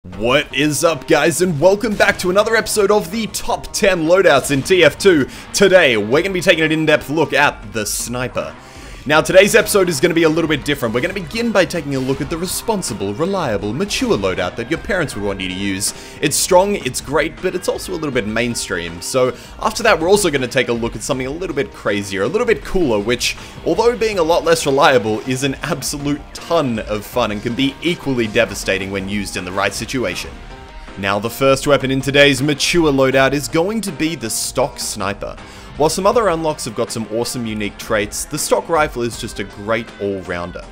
What is up, guys, and welcome back to another episode of the top 10 loadouts in TF2. Today, we're going to be taking an in-depth look at the sniper. Now, today's episode is going to be a little bit different. We're going to begin by taking a look at the responsible, reliable, mature loadout that your parents would want you to use. It's strong, it's great, but it's also a little bit mainstream. So after that, we're also going to take a look at something a little bit crazier, a little bit cooler, which, although being a lot less reliable, is an absolute ton of fun and can be equally devastating when used in the right situation. Now, the first weapon in today's mature loadout is going to be the stock sniper. While some other unlocks have got some awesome unique traits, the stock rifle is just a great all-rounder.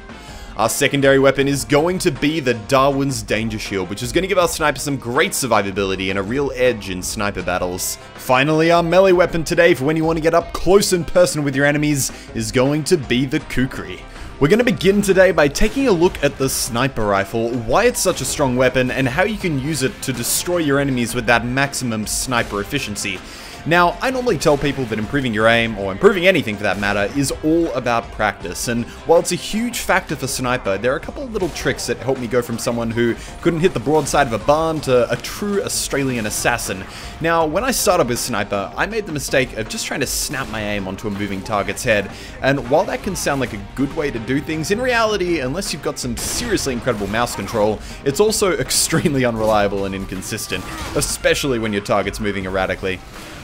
Our secondary weapon is going to be the Darwin's Danger Shield, which is going to give our sniper some great survivability and a real edge in sniper battles. Finally, our melee weapon today for when you want to get up close and personal with your enemies is going to be the Kukri. We're going to begin today by taking a look at the sniper rifle, why it's such a strong weapon, and how you can use it to destroy your enemies with that maximum sniper efficiency. Now, I normally tell people that improving your aim, or improving anything for that matter, is all about practice, and while it's a huge factor for sniper, there are a couple of little tricks that help me go from someone who couldn't hit the broadside of a barn to a true Australian assassin. Now, when I started with sniper, I made the mistake of just trying to snap my aim onto a moving target's head, and while that can sound like a good way to do things, in reality, unless you've got some seriously incredible mouse control, it's also extremely unreliable and inconsistent, especially when your target's moving erratically.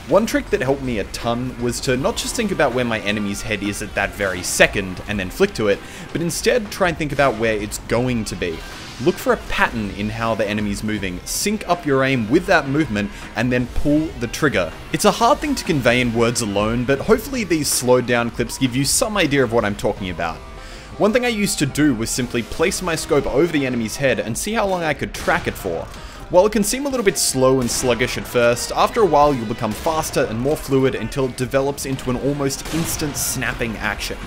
One trick that helped me a ton was to not just think about where my enemy's head is at that very second and then flick to it, but instead try and think about where it's going to be. Look for a pattern in how the enemy's moving, sync up your aim with that movement, and then pull the trigger. It's a hard thing to convey in words alone, but hopefully these slowed down clips give you some idea of what I'm talking about. One thing I used to do was simply place my scope over the enemy's head and see how long I could track it for. While it can seem a little bit slow and sluggish at first, after a while you'll become faster and more fluid until it develops into an almost instant snapping action.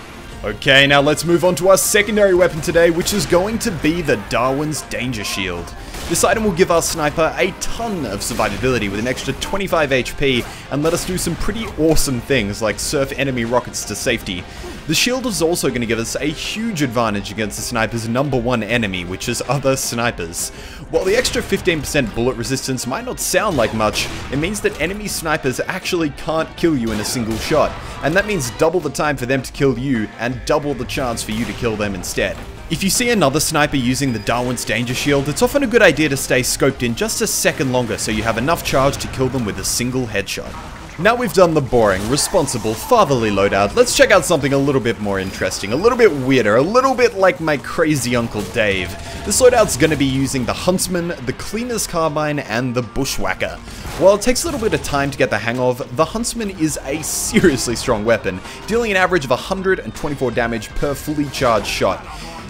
Okay, now let's move on to our secondary weapon today, which is going to be the Darwin's Danger Shield. This item will give our sniper a ton of survivability with an extra 25 HP and let us do some pretty awesome things like surf enemy rockets to safety. The shield is also going to give us a huge advantage against the sniper's #1 enemy, which is other snipers. While the extra 15% bullet resistance might not sound like much, it means that enemy snipers actually can't kill you in a single shot, and that means double the time for them to kill you and double the chance for you to kill them instead. If you see another sniper using the Darwin's Danger Shield, it's often a good idea to stay scoped in just a second longer so you have enough charge to kill them with a single headshot. Now we've done the boring, responsible, fatherly loadout, let's check out something a little bit more interesting, a little bit weirder, a little bit like my crazy Uncle Dave. This loadout's going to be using the Huntsman, the Cleaner's Carbine, and the Bushwhacker. While it takes a little bit of time to get the hang of, the Huntsman is a seriously strong weapon, dealing an average of 124 damage per fully charged shot.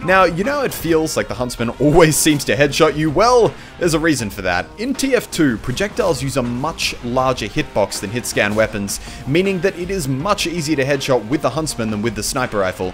Now, you know how it feels like the Huntsman always seems to headshot you? Well, there's a reason for that. In TF2, projectiles use a much larger hitbox than hit-scan weapons, meaning that it is much easier to headshot with the Huntsman than with the sniper rifle.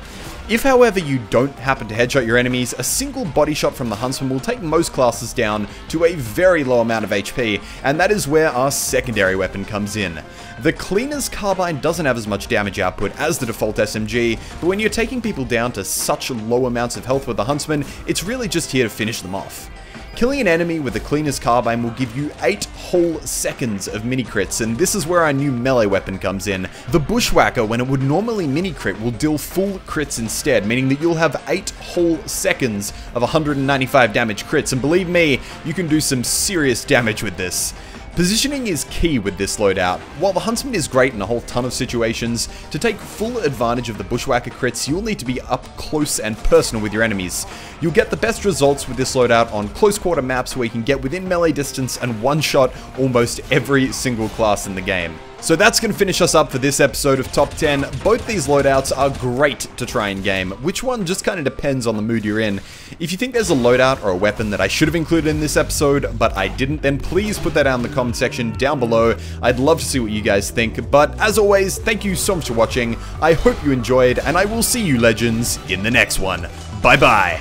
If, however, you don't happen to headshot your enemies, a single body shot from the Huntsman will take most classes down to a very low amount of HP, and that is where our secondary weapon comes in. The Cleaner's Carbine doesn't have as much damage output as the default SMG, but when you're taking people down to such low amounts of health with the Huntsman, it's really just here to finish them off. Killing an enemy with the Cleaner's Carbine will give you 8 whole seconds of mini-crits, and this is where our new melee weapon comes in. The Bushwhacker, when it would normally mini-crit, will deal full crits instead, meaning that you'll have 8 whole seconds of 195 damage crits, and believe me, you can do some serious damage with this. Positioning is key with this loadout. While the Huntsman is great in a whole ton of situations, to take full advantage of the Bushwhacker crits, you'll need to be up close and personal with your enemies. You'll get the best results with this loadout on close quarter maps where you can get within melee distance and one-shot almost every single class in the game. So that's going to finish us up for this episode of Top 10. Both these loadouts are great to try in game. Which one just kind of depends on the mood you're in. If you think there's a loadout or a weapon that I should have included in this episode, but I didn't, then please put that down in the comment section down below. I'd love to see what you guys think. But as always, thank you so much for watching. I hope you enjoyed, and I will see you legends in the next one. Bye bye.